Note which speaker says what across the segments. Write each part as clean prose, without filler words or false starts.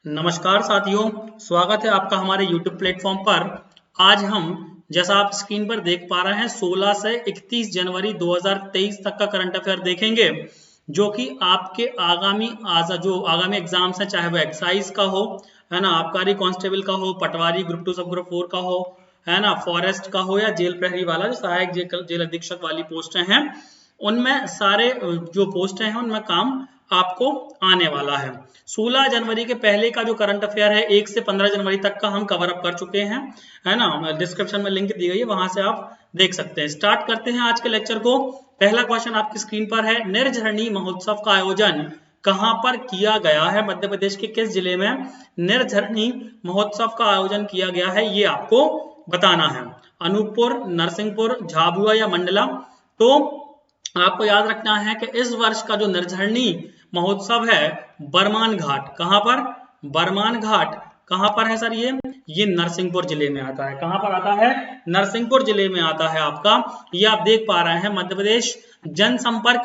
Speaker 1: नमस्कार साथियों, स्वागत है आपका हमारे YouTube प्लेटफॉर्म पर। आज हम जैसा आप स्क्रीन पर देख पा रहे हैं 16 से 31 जनवरी 2023 तक का करंट अफेयर देखेंगे, जो कि आपके आगामी एग्जाम्स हैं, चाहे वो एक्साइज का हो, है ना, आबकारी कांस्टेबल का हो, पटवारी ग्रुप 2 सब ग्रुप 4 का हो, है ना, फॉरेस्ट का हो या जेल प्रहरी वाला जो सहायक जेल अधीक्षक वाली पोस्टें हैं, उनमें सारे जो पोस्ट हैं उनमें काम आपको आने वाला है। 16 जनवरी के पहले का जो करंट अफेयर है 1 से 15 जनवरी तक का हम कवर अप कर चुके हैं, है ना। डिस्क्रिप्शन में लिंक दी गई है, वहां से आप देख सकते हैं। स्टार्ट करते हैं आज के लेक्चर को। पहला क्वेश्चन आपकी स्क्रीन पर है, निर्झरणी महोत्सव का आयोजन कहां पर किया गया है? मध्य प्रदेश के किस जिले में निर्झरणी महोत्सव का आयोजन किया गया है, ये आपको बताना है। अनूपपुर, नरसिंहपुर, झाबुआ या मंडला? तो आपको याद रखना है कि इस वर्ष का जो निर्झरणी महोत्सव है बरमान घाट, कहां पर? बरमान घाट कहां पर है सर? ये नरसिंहपुर जिले में आता है। कहां पर आता है? नरसिंहपुर जिले में आता है आपका। ये आप देख पा रहे हैं मध्य प्रदेश जनसंपर्क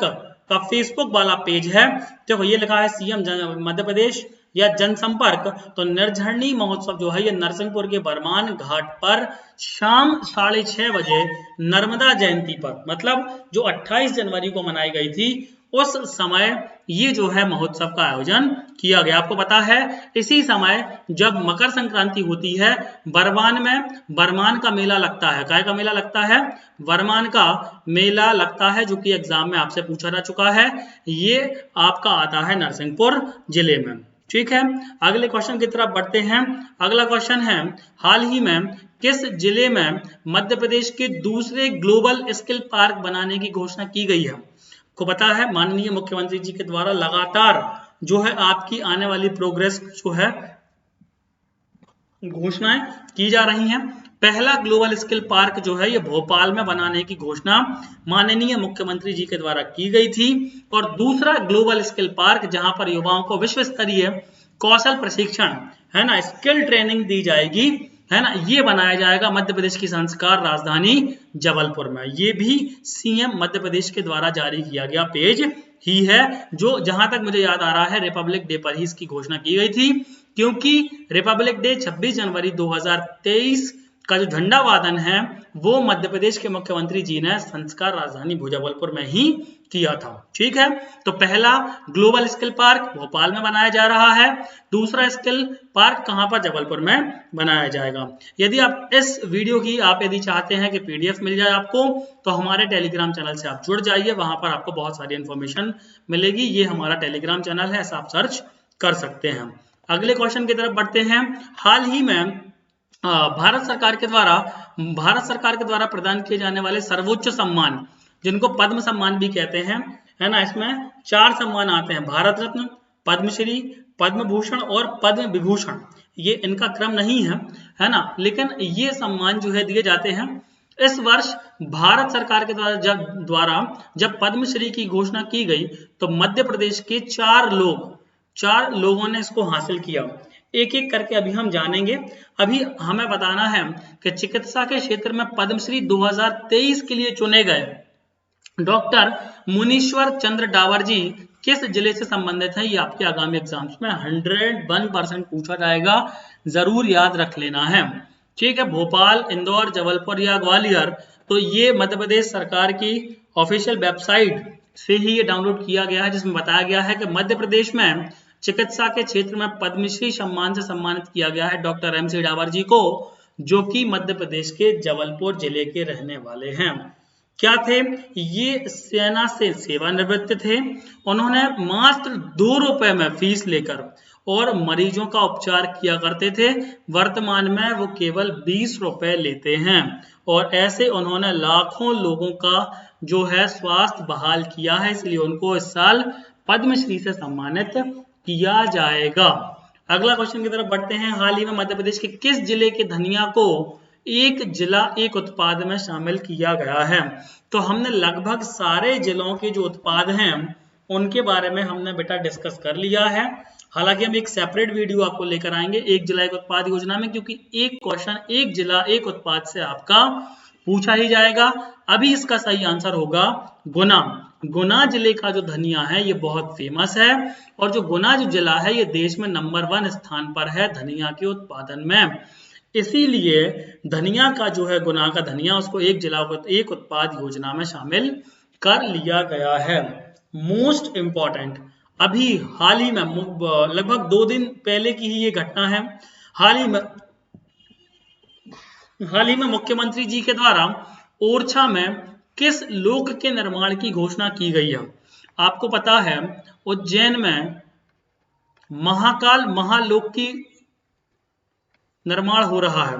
Speaker 1: का फेसबुक वाला पेज है। देखो ये लिखा है सीएम मध्य प्रदेश या जनसंपर्क। तो निर्झरणी महोत्सव जो है ये नरसिंहपुर के बरमान घाट पर शाम 6:30 बजे नर्मदा जयंती पर, मतलब जो 28 जनवरी को मनाई गई थी उस समय ये जो है महोत्सव का आयोजन किया गया। आपको पता है इसी समय जब मकर संक्रांति होती है बरमान में बरमान का मेला लगता है। काय का मेला लगता है? बरमान का मेला लगता है, जो कि एग्जाम में आपसे पूछा जा चुका है। ये आपका आता है नरसिंहपुर जिले में। ठीक है, अगले क्वेश्चन की तरफ बढ़ते हैं। अगला क्वेश्चन है, हाल ही में किस जिले में मध्य प्रदेश के दूसरे ग्लोबल स्किल पार्क बनाने की घोषणा की गई है? को पता है माननीय मुख्यमंत्री जी के द्वारा लगातार जो है आपकी आने वाली प्रोग्रेस जो है घोषणाएं की जा रही हैं। पहला ग्लोबल स्किल पार्क जो है ये भोपाल में बनाने की घोषणा माननीय मुख्यमंत्री जी के द्वारा की गई थी। और दूसरा ग्लोबल स्किल पार्क जहां पर युवाओं को विश्व स्तरीय कौशल प्रशिक्षण, है ना, स्किल ट्रेनिंग दी जाएगी, है ना, ये बनाया जाएगा मध्य प्रदेश की संस्कार राजधानी जबलपुर में। ये भी सीएम मध्य प्रदेश के द्वारा जारी किया गया पेज ही है, जो जहां तक मुझे याद आ रहा है रिपब्लिक डे पर ही इसकी घोषणा की गई थी, क्योंकि रिपब्लिक डे 26 जनवरी 2023 का जो झंडा वादन है वो मध्य प्रदेश के मुख्यमंत्री जी ने संस्कार राजधानी जबलपुर में ही किया था। ठीक है, तो पहला ग्लोबल स्किल पार्क भोपाल में बनाया जा रहा है, दूसरा स्किल पार्क कहां पर? जबलपुर में बनाया जाएगा। यदि आप इस वीडियो की यदि चाहते हैं कि पीडीएफ मिल जाए आपको, तो हमारे टेलीग्राम चैनल से आप जुड़ जाइए, वहां पर आपको बहुत सारी इंफॉर्मेशन मिलेगी। ये हमारा टेलीग्राम चैनल है, ऐसा आप सर्च कर सकते हैं। अगले क्वेश्चन की तरफ बढ़ते हैं। हाल ही में भारत सरकार के द्वारा प्रदान किए जाने वाले सर्वोच्च सम्मान, जिनको पद्म सम्मान भी कहते हैं, है ना, इसमें 4 सम्मान आते हैं, भारत रत्न, पद्मश्री, पद्म भूषण और पद्म विभूषण। ये इनका क्रम नहीं है, है ना, लेकिन ये सम्मान जो है दिए जाते हैं। इस वर्ष भारत सरकार के द्वारा जब पद्मश्री की घोषणा की गई तो मध्य प्रदेश के 4 लोगों ने इसको हासिल किया। एक एक करके अभी हम जानेंगे। अभी हमें बताना है कि चिकित्सा के क्षेत्र में पद्मश्री 2023 के लिए चुने गए डॉक्टर मुनीश्वर चंद्र डावर जी किस जिले से संबंधित हैं? ये आपके आगामी एग्जाम्स में 101% पूछा जाएगा, जरूर याद रख लेना है। ठीक है, भोपाल, इंदौर, जबलपुर या ग्वालियर? तो ये मध्य प्रदेश सरकार की ऑफिशियल वेबसाइट से ही ये डाउनलोड किया गया है, जिसमें बताया गया है कि मध्य प्रदेश में चिकित्सा के क्षेत्र में पद्मश्री सम्मान से सम्मानित किया गया है डॉक्टर MC डावर जी को, जो कि मध्य प्रदेश के जबलपुर जिले के रहने वाले हैं। क्या थे ये? सेना से सेवानिवृत्त थे। उन्होंने मात्र 2 रुपए में फीस लेकर और मरीजों का उपचार किया करते थे। वर्तमान में वो केवल 20 रुपए लेते हैं, और ऐसे उन्होंने लाखों लोगों का जो है स्वास्थ्य बहाल किया है, इसलिए उनको इस साल पद्मश्री से सम्मानित किया जाएगा। अगला क्वेश्चन की तरफ बढ़ते हैं। हाल ही में मध्य प्रदेश के किस जिले के धनिया को एक जिला एक उत्पाद में शामिल किया गया है? तो हमने लगभग सारे जिलों के जो उत्पाद हैं उनके बारे में हमने बेटा डिस्कस कर लिया है। हालांकि हम एक सेपरेट वीडियो आपको लेकर आएंगे एक जिला एक उत्पाद योजना में, क्योंकि एक क्वेश्चन एक जिला एक उत्पाद से आपका पूछा ही जाएगा। अभी इसका सही आंसर होगा गुना। गुना जिले का जो धनिया है ये बहुत फेमस है, और जो गुना जो जिला है ये देश में नंबर 1 स्थान पर है धनिया के उत्पादन में। इसीलिए धनिया का जो है, गुना का धनिया, उसको एक जिला को एक उत्पाद योजना में शामिल कर लिया गया है। मोस्ट इंपॉर्टेंट, अभी हाल ही में लगभग 2 दिन पहले की ही ये घटना है। हाल ही में मुख्यमंत्री जी के द्वारा ओरछा में किस लोक के निर्माण की घोषणा की गई है? आपको पता है उज्जैन में महाकाल महालोक की निर्माण हो रहा है,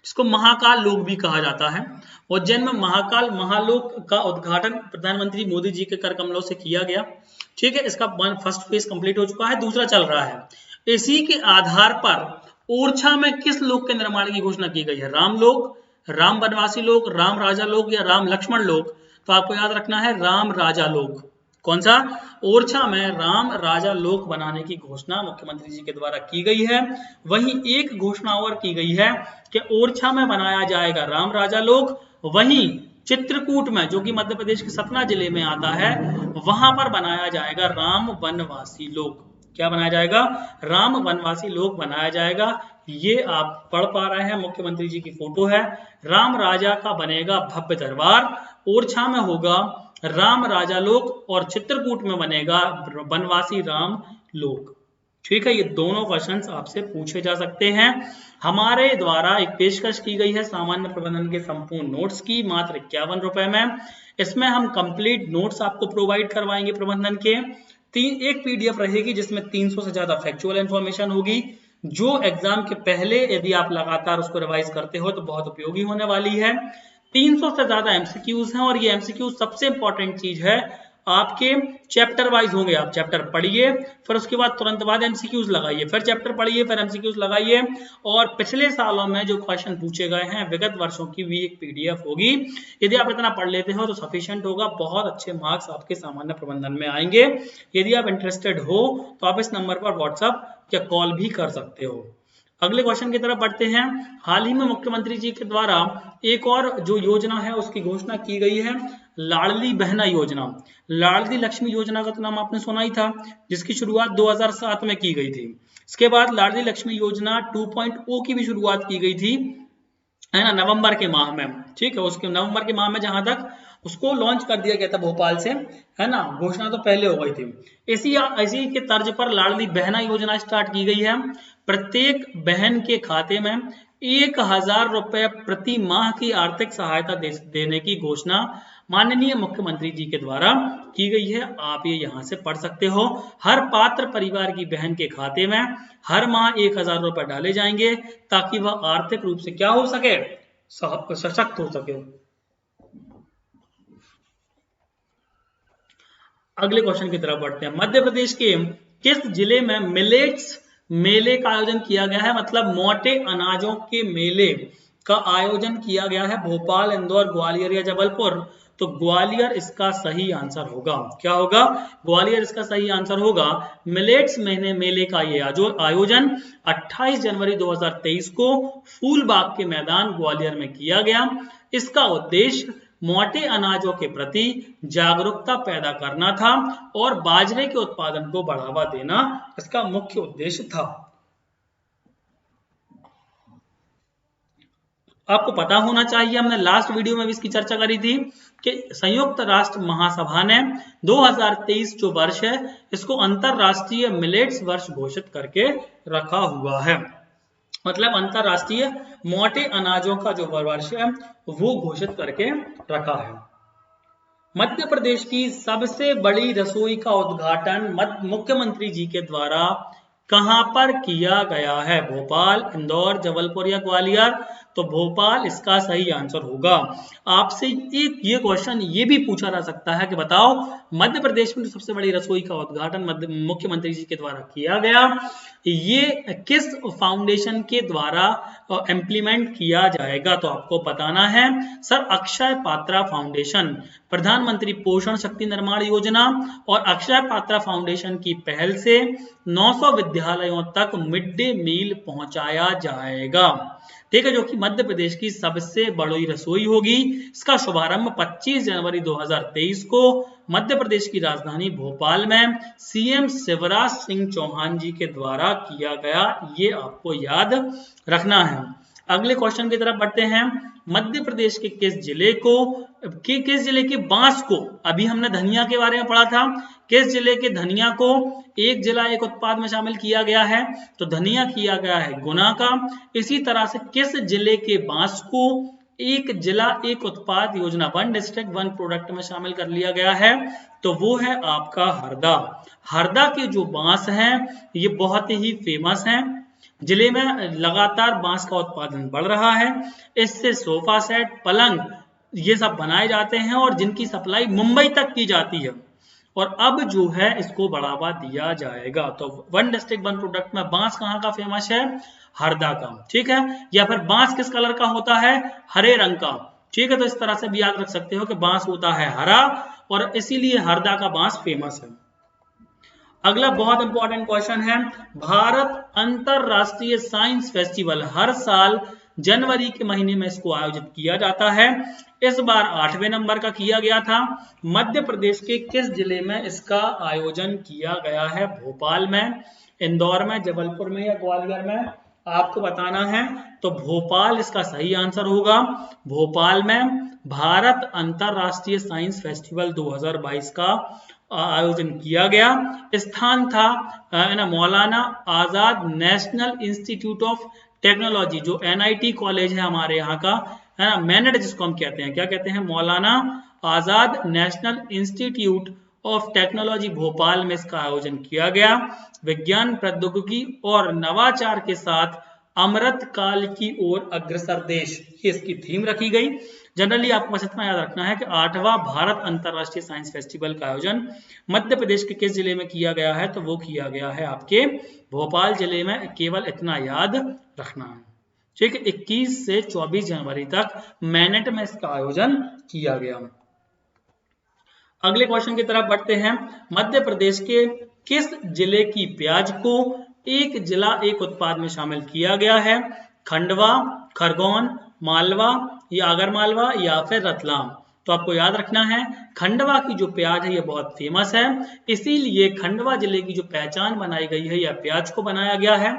Speaker 1: जिसको महाकाल लोक भी कहा जाता है। उज्जैन में महाकाल महालोक का उद्घाटन प्रधानमंत्री मोदी जी के कर कमलों से किया गया। ठीक है, इसका फर्स्ट फेज कंप्लीट हो चुका है, दूसरा चल रहा है। इसी के आधार पर ओरछा में किस लोक के निर्माण की घोषणा की गई है? राम लोक, राम वनवासी लोक, राम राजा लोक या राम लक्ष्मण लोक? तो आपको याद रखना है राम राजा लोक। कौन सा? ओरछा में राम राजा लोक बनाने की घोषणा मुख्यमंत्री जी के द्वारा की गई है। वहीं एक घोषणा और की गई है कि ओरछा में बनाया जाएगा राम राजा लोक, वहीं चित्रकूट में, जो कि मध्य प्रदेश के सतना जिले में आता है, वहां पर बनाया जाएगा राम वनवासी लोक। क्या बनाया जाएगा? राम वनवासी लोक बनाया जाएगा। ये आप पढ़ पा रहे हैं, मुख्यमंत्री जी की फोटो है। राम राजा का बनेगा भव्य दरबार, ओरछा में होगा राम राजा लोक और चित्रकूट में बनेगा वनवासी राम लोक। ठीक है, ये दोनों क्वेश्चंस आपसे पूछे जा सकते हैं। हमारे द्वारा एक पेशकश की गई है सामान्य प्रबंधन के संपूर्ण नोट्स की, मात्र 51 रुपए में। इसमें हम कंप्लीट नोट्स आपको प्रोवाइड करवाएंगे प्रबंधन के। एक पीडीएफ रहेगी जिसमें 300 से ज्यादा फैक्चुअल इंफॉर्मेशन होगी, जो एग्जाम के पहले यदि आप लगातार उसको रिवाइज करते हो तो बहुत उपयोगी होने वाली है। 300 से ज्यादा एमसीक्यूज हैं, और ये एमसीक्यूज सबसे इंपॉर्टेंट चीज है, आपके चैप्टर वाइज होंगे। आप चैप्टर पढ़िए, फिर उसके बाद तुरंत बाद एमसीक्यूज लगाइए, फिर चैप्टर पढ़िए, फिर एमसीक्यूज लगाइए। और पिछले सालों में जो क्वेश्चन पूछे गए हैं विगत वर्षों की भी एक पीडीएफ होगी। यदि आप इतना पढ़ लेते हो तो सफिशिएंट होगा, बहुत अच्छे मार्क्स आपके सामान्य प्रबंधन में आएंगे। यदि आप इंटरेस्टेड हो तो आप इस नंबर पर व्हाट्सएप या कॉल भी कर सकते हो। अगले क्वेश्चन की तरफ बढ़ते हैं। हाल ही में मुख्यमंत्री जी के द्वारा एक और जो योजना है उसकी घोषणा की गई है, लाडली बहना योजना। लाडली लक्ष्मी योजना का तो नाम आपने सुना ही था, जिसकी शुरुआत 2007 में की गई थी। इसके बाद लाडली लक्ष्मी योजना 2.0 की भी शुरुआत की गई थी, है ना, नवंबर के माह में। ठीक है, उसके नवंबर के माह में जहां तक उसको लॉन्च कर दिया गया था भोपाल से, है ना, घोषणा तो पहले हो गई थी। इसी के तर्ज पर लाडली बहना योजना स्टार्ट की गई है। प्रत्येक बहन के खाते में 1000 रुपए प्रति माह की आर्थिक सहायता देने की घोषणा माननीय मुख्यमंत्री जी के द्वारा की गई है। आप ये यहाँ से पढ़ सकते हो। हर पात्र परिवार की बहन के खाते में हर माह 1000 रुपए डाले जाएंगे, ताकि वह आर्थिक रूप से क्या हो सके? सशक्त हो सके। अगले क्वेश्चन की तरफ बढ़ते हैं। मध्य प्रदेश के किस जिले में मिलेट्स मेले का आयोजन किया गया है? मतलब मोटे अनाजों के मेले का आयोजन किया गया है। भोपाल, इंदौर, ग्वालियर या जबलपुर? तो ग्वालियर इसका सही आंसर होगा। क्या होगा? ग्वालियर इसका सही आंसर होगा। मिलेट्स मेले का ये आयोजन 28 जनवरी 2023 को फूलबाग के मैदान ग्वालियर में किया गया। इसका उद्देश्य मोटे अनाजों के प्रति जागरूकता पैदा करना था और बाजरे के उत्पादन को बढ़ावा देना इसका मुख्य उद्देश्य था। आपको पता होना चाहिए, हमने लास्ट वीडियो में भी इसकी चर्चा करी थी कि संयुक्त राष्ट्र महासभा ने 2023 जो वर्ष है इसको अंतरराष्ट्रीय मिलेट्स वर्ष घोषित करके रखा हुआ है। मतलब अंतरराष्ट्रीय मोटे अनाजों का जो वर्ष है वो घोषित करके रखा है। मध्य प्रदेश की सबसे बड़ी रसोई का उद्घाटन मुख्यमंत्री जी के द्वारा कहां पर किया गया है? भोपाल, इंदौर, जबलपुर या ग्वालियर? तो भोपाल इसका सही आंसर होगा। आपसे एक ये क्वेश्चन ये भी पूछा जा सकता है कि बताओ मध्य प्रदेश में सबसे बड़ी रसोई का उद्घाटन मुख्यमंत्री जी के द्वारा किया गया, ये किस फाउंडेशन के द्वारा इम्प्लीमेंट किया जाएगा? तो आपको बताना है सर, अक्षय पात्रा फाउंडेशन, प्रधानमंत्री पोषण शक्ति निर्माण योजना और अक्षय पात्रा फाउंडेशन की पहल से 900 विद्यालयों तक मिड डे मील पहुंचाया जाएगा। ठीक है, जो कि मध्य प्रदेश की सबसे बड़ी रसोई होगी। इसका शुभारंभ 25 जनवरी 2023 को मध्य प्रदेश की राजधानी भोपाल में सीएम शिवराज सिंह चौहान जी के द्वारा किया गया, ये आपको याद रखना है। अगले क्वेश्चन की तरफ बढ़ते हैं। मध्य प्रदेश के किस जिले के बांस को, अभी हमने धनिया के बारे में पढ़ा था, किस जिले के धनिया को एक जिला एक उत्पाद में शामिल किया गया है, तो धनिया किया गया है गुना का। इसी तरह से किस जिले के बांस को एक जिला एक उत्पाद योजना, वन डिस्ट्रिक्ट वन प्रोडक्ट में शामिल कर लिया गया है, तो वो है आपका हरदा। हरदा के जो बांस हैं ये बहुत ही फेमस हैं, जिले में लगातार बांस का उत्पादन बढ़ रहा है। इससे सोफा सेट, पलंग ये सब बनाए जाते हैं और जिनकी सप्लाई मुंबई तक की जाती है, और अब जो है इसको बढ़ावा दिया जाएगा। तो वन डिस्ट्रिक्ट वन प्रोडक्ट में बांस कहाँ का फेमस है, हरदा का, ठीक है। या फिर बांस किस कलर का होता है, हरे रंग का, ठीक है। तो इस तरह से भी याद रख सकते हो कि बांस होता है हरा और इसीलिए हरदा का बांस फेमस है। अगला बहुत इंपॉर्टेंट क्वेश्चन है, भारत अंतरराष्ट्रीय साइंस फेस्टिवल हर साल जनवरी के महीने में इसको आयोजित किया जाता है। इस बार 8वें नंबर का किया गया था। मध्य प्रदेश के किस जिले में इसका आयोजन किया गया है, भोपाल में, इंदौर में, जबलपुर में या ग्वालियर में, आपको बताना है। तो भोपाल इसका सही आंसर होगा। भोपाल में भारत अंतरराष्ट्रीय साइंस फेस्टिवल 2022 का आयोजन किया गया। स्थान था मौलाना Azad national institute of technology, जो NIT कॉलेज है हमारे यहाँ का, है ना, मेनेट जिसको हम कहते हैं, क्या कहते हैं, Maulana Azad national institute of technology Bhopal में इसका आयोजन किया गया। विज्ञान, प्रौद्योगिकी और नवाचार के साथ अमृत काल की ओर अग्रसर देश, ये इसकी थीम रखी गई। जनरली आपको बस इतना याद रखना है कि 8वां भारत अंतरराष्ट्रीय साइंस फेस्टिवल का आयोजन मध्य प्रदेश के किस जिले में किया गया है, तो वो किया गया है आपके भोपाल जिले में। केवल इतना याद रखना है, ठीक है। 21 से 24 जनवरी तक मेनेट में इसका आयोजन किया गया। अगले क्वेश्चन की तरफ बढ़ते हैं। मध्य प्रदेश के किस जिले की प्याज को एक जिला एक उत्पाद में शामिल किया गया है, खंडवा, खरगोन, मालवा या आगरमालवा या फिर रतलाम। तो आपको याद रखना है, खंडवा की जो प्याज है ये बहुत फेमस है, इसीलिए खंडवा जिले की जो पहचान बनाई गई है या प्याज को बनाया गया है।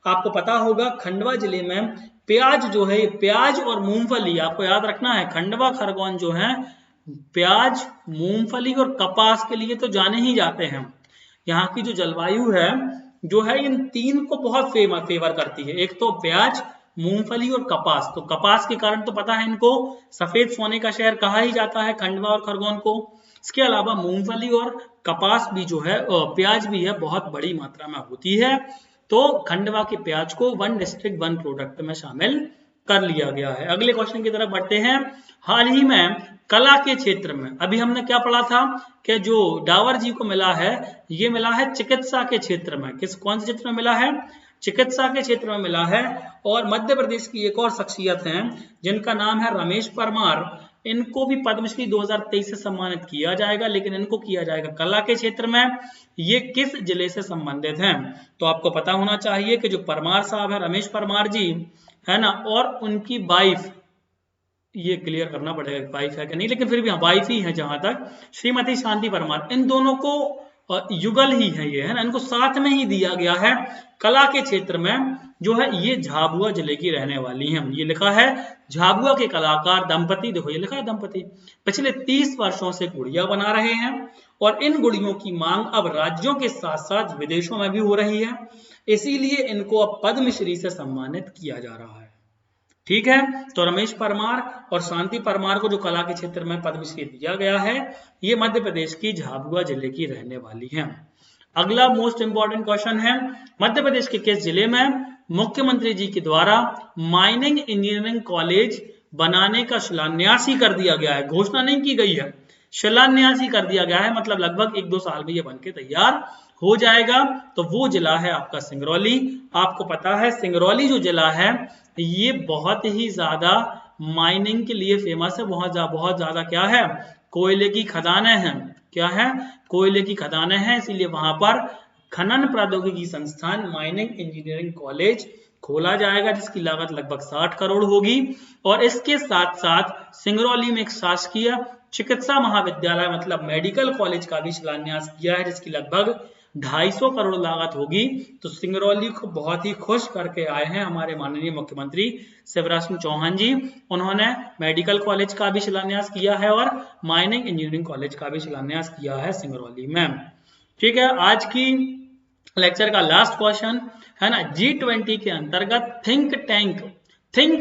Speaker 1: आपको पता होगा खंडवा जिले में प्याज जो है, प्याज और मूंगफली, आपको याद रखना है, खंडवा खरगोन जो है प्याज, मूंगफली और कपास के लिए तो जाने ही जाते हैं। यहाँ की जो जलवायु है जो है इन तीन को बहुत फेवर करती है, एक तो प्याज, मूंगफली और कपास। तो कपास के कारण तो पता है इनको सफेद सोने का शहर कहा ही जाता है खंडवा और खरगोन को। इसके अलावा मूंगफली और कपास भी जो है, प्याज भी है, बहुत बड़ी मात्रा में होती है। तो खंडवा के प्याज को वन डिस्ट्रिक्ट वन प्रोडक्ट में शामिल कर लिया गया है। अगले क्वेश्चन की तरफ बढ़ते हैं। हाल ही में कला के क्षेत्र में, अभी हमने क्या पढ़ा था कि जो डावर जी को मिला है, ये मिला है चिकित्सा के क्षेत्र में। कौन से क्षेत्र में मिला है, चिकित्सा के क्षेत्र में मिला है। और मध्य प्रदेश की एक और शख्सियत हैं जिनका नाम है रमेश परमार, इनको भी पद्मश्री 2023 से सम्मानित किया जाएगा, लेकिन इनको किया जाएगा कला के क्षेत्र में। ये किस जिले से संबंधित हैं, तो आपको पता होना चाहिए कि जो परमार साहब है, रमेश परमार जी, है ना, और उनकी वाइफ, ये क्लियर करना पड़ेगा वाइफ है कि नहीं, लेकिन फिर भी वाइफ ही है जहां तक, श्रीमती शांति परमार, इन दोनों को युगल ही है ये, है ना, इनको साथ में ही दिया गया है। कला के क्षेत्र में जो है ये झाबुआ जिले की रहने वाली हैं। ये लिखा है झाबुआ के कलाकार दंपति, देखो ये लिखा है दंपति, पिछले 30 वर्षों से गुड़िया बना रहे हैं और इन गुड़ियों की मांग अब राज्यों के साथ साथ विदेशों में भी हो रही है, इसीलिए इनको अब पद्मश्री से सम्मानित किया जा रहा है। ठीक है, तो रमेश परमार और शांति परमार को जो कला के क्षेत्र में पद्मश्री दिया गया है, ये मध्य प्रदेश की झाबुआ जिले की रहने वाली हैं। अगला मोस्ट इंपॉर्टेंट क्वेश्चन है, मध्य प्रदेश के किस जिले में मुख्यमंत्री जी के द्वारा माइनिंग इंजीनियरिंग कॉलेज बनाने का शिलान्यास ही कर दिया गया है, घोषणा नहीं की गई है, शिलान्यास ही कर दिया गया है, मतलब लगभग 1-2 साल में ये बनके तैयार हो जाएगा। तो वो जिला है आपका सिंगरौली। आपको पता है सिंगरौली जो जिला है ये बहुत ही ज्यादा माइनिंग के लिए फेमस है, बहुत ज्यादा क्या है, कोयले की खदानें हैं, क्या है, कोयले की खदानें हैं, इसीलिए वहां पर खनन प्रौद्योगिकी संस्थान माइनिंग इंजीनियरिंग कॉलेज खोला जाएगा जिसकी लागत लगभग 60 करोड़ होगी। और इसके साथ साथ सिंगरौली में एक शासकीय चिकित्सा महाविद्यालय मतलब मेडिकल कॉलेज का भी शिलान्यास किया है जिसकी लगभग 250 करोड़ लागत होगी। तो सिंगरौली को बहुत ही खुश करके आए हैं हमारे माननीय मुख्यमंत्री शिवराज सिंह चौहान जी। उन्होंने मेडिकल कॉलेज का भी शिलान्यास किया है और माइनिंग इंजीनियरिंग कॉलेज का भी शिलान्यास किया है सिंगरौली में। ठीक है, आज की लेक्चर का लास्ट क्वेश्चन है ना, G20 के अंतर्गत थिंक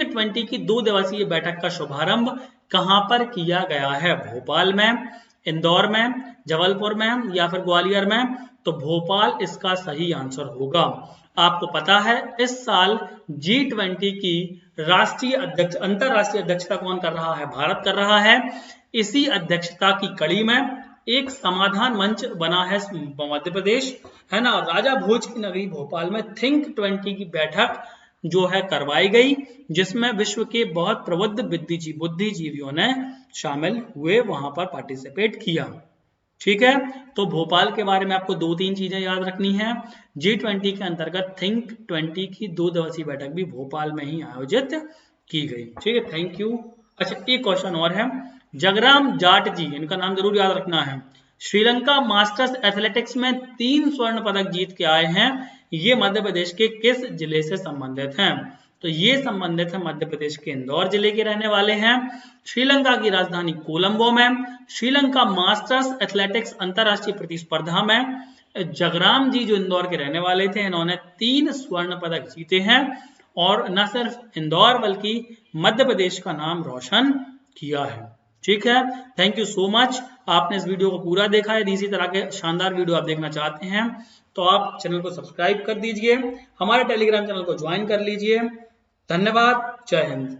Speaker 1: 20 की 2 दिवसीय बैठक का शुभारंभ कहां पर किया गया है? भोपाल में, इंदौर में, जबलपुर में या फिर ग्वालियर में? तो भोपाल इसका सही आंसर होगा। आपको पता है इस साल G20 की अंतरराष्ट्रीय अध्यक्षता कौन कर रहा है? भारत कर रहा है। इसी अध्यक्षता की कड़ी में एक समाधान मंच बना है मध्य प्रदेश, है ना, और राजा भोज की नगरी भोपाल में थिंक 20 की बैठक जो है करवाई गई जिसमें विश्व के बहुत प्रबुद्ध बुद्धिजीवियों ने शामिल हुए, वहां पर पार्टिसिपेट किया। ठीक है, तो भोपाल के बारे में आपको 2-3 चीजें याद रखनी है। G20 के अंतर्गत थिंक 20 की 2 दिवसीय बैठक भी भोपाल में ही आयोजित की गई। ठीक है, थैंक यू। अच्छा, एक क्वेश्चन और है, जगराम जाट जी, इनका नाम जरूर याद रखना है, श्रीलंका मास्टर्स एथलेटिक्स में 3 स्वर्ण पदक जीत के आए हैं। ये मध्य प्रदेश के किस जिले से संबंधित हैं? तो ये संबंधित है मध्य प्रदेश के इंदौर जिले के रहने वाले हैं। श्रीलंका की राजधानी कोलंबो में श्रीलंका मास्टर्स एथलेटिक्स अंतरराष्ट्रीय प्रतिस्पर्धा में जगराम जी जो इंदौर के रहने वाले थे, इन्होंने 3 स्वर्ण पदक जीते हैं और न सिर्फ इंदौर बल्कि मध्य प्रदेश का नाम रोशन किया है। ठीक है, थैंक यू सो मच। आपने इस वीडियो को पूरा देखा है। इसी तरह के शानदार वीडियो आप देखना चाहते हैं तो आप चैनल को सब्सक्राइब कर दीजिए, हमारे टेलीग्राम चैनल को ज्वाइन कर लीजिए। धन्यवाद, जय हिंद।